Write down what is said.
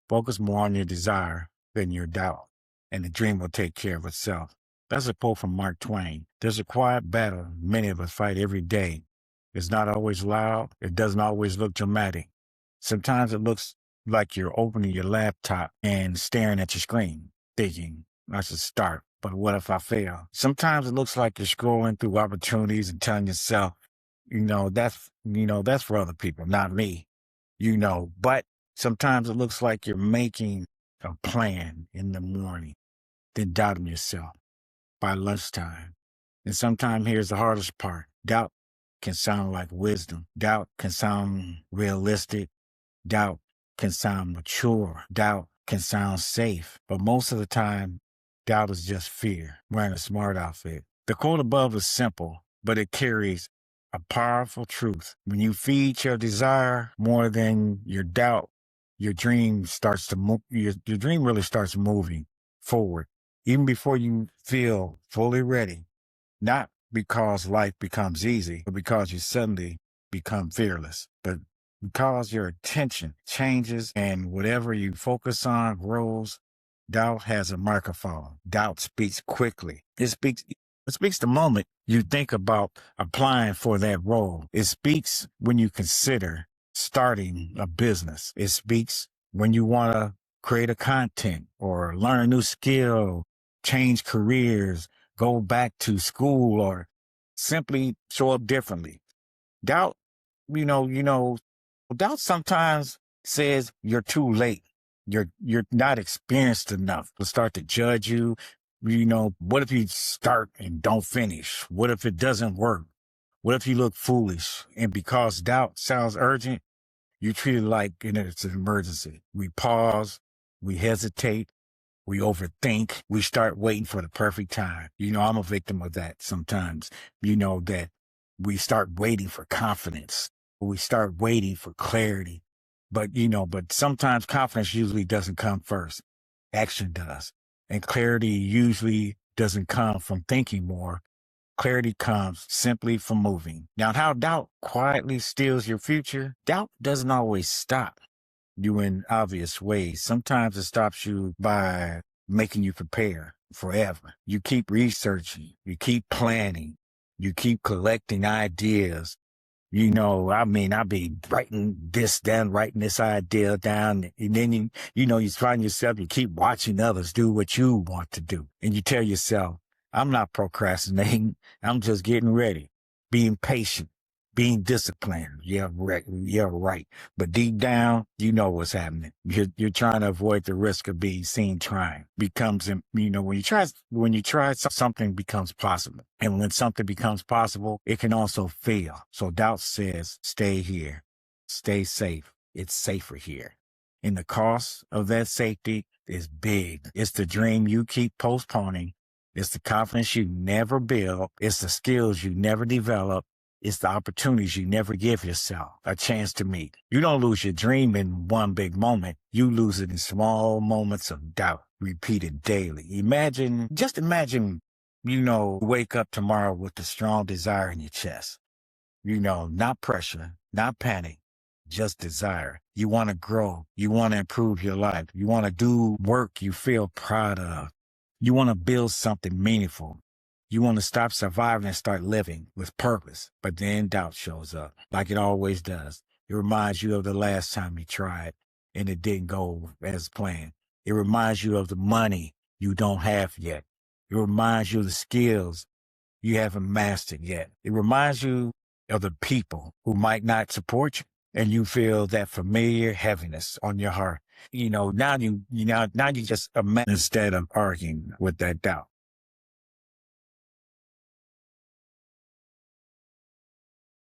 Focus more on your desire than your doubt, and the dream will take care of itself. That's a quote from Mark Twain. There's a quiet battle many of us fight every day. It's not always loud. It doesn't always look dramatic. Sometimes it looks like you're opening your laptop and staring at your screen, thinking, I should start, but what if I fail? Sometimes it looks like you're scrolling through opportunities and telling yourself, that's for other people, not me, but sometimes it looks like you're making a plan in the morning, then doubting yourself by lunchtime. And sometimes here's the hardest part. Doubt can sound like wisdom. Doubt can sound realistic. Doubt can sound mature. Doubt can sound safe. But most of the time, doubt is just fear wearing a smart outfit. The quote above is simple, but it carries a powerful truth. When you feed your desire more than your doubt, your dream starts to move. Your dream really starts moving forward, even before you feel fully ready. Not because life becomes easy, but because you suddenly become fearless. But because your attention changes and whatever you focus on grows, doubt has a microphone. Doubt speaks quickly. It speaks the moment you think about applying for that role. It speaks when you consider starting a business. It speaks when you want to create a content or learn a new skill, change careers, go back to school, or simply show up differently. Doubt, doubt sometimes says you're too late. You're not experienced enough to start to judge you. What if you start and don't finish? What if it doesn't work? What if you look foolish? And because doubt sounds urgent, you treat it like it's an emergency. We pause, we hesitate, we overthink, we start waiting for the perfect time. I'm a victim of that sometimes. That we start waiting for confidence. We start waiting for clarity. But sometimes confidence usually doesn't come first. Action does. And clarity usually doesn't come from thinking more. Clarity comes simply from moving. Now, how doubt quietly steals your future? Doubt doesn't always stop you in obvious ways. Sometimes it stops you by making you prepare forever. You keep researching, you keep planning, you keep collecting ideas. I be writing this down, writing this idea down. And then, you find yourself, you keep watching others do what you want to do. And you tell yourself, I'm not procrastinating. I'm just getting ready, being patient, being disciplined. Yeah, right. Yeah, right. But deep down, you know what's happening. You're trying to avoid the risk of being seen trying. When you try, something becomes possible. And when something becomes possible, it can also fail. So doubt says, stay here, stay safe. It's safer here. And the cost of that safety is big. It's the dream you keep postponing. It's the confidence you never build. It's the skills you never develop. It's the opportunities you never give yourself a chance to meet. You don't lose your dream in one big moment. You lose it in small moments of doubt, repeated daily. Just imagine, wake up tomorrow with a strong desire in your chest. Not pressure, not panic, just desire. You want to grow. You want to improve your life. You want to do work you feel proud of. You want to build something meaningful. You want to stop surviving and start living with purpose. But then doubt shows up like it always does. It reminds you of the last time you tried and it didn't go as planned. It reminds you of the money you don't have yet. It reminds you of the skills you haven't mastered yet. It reminds you of the people who might not support you, and you feel that familiar heaviness on your heart. Now you just imagine instead of arguing with that doubt.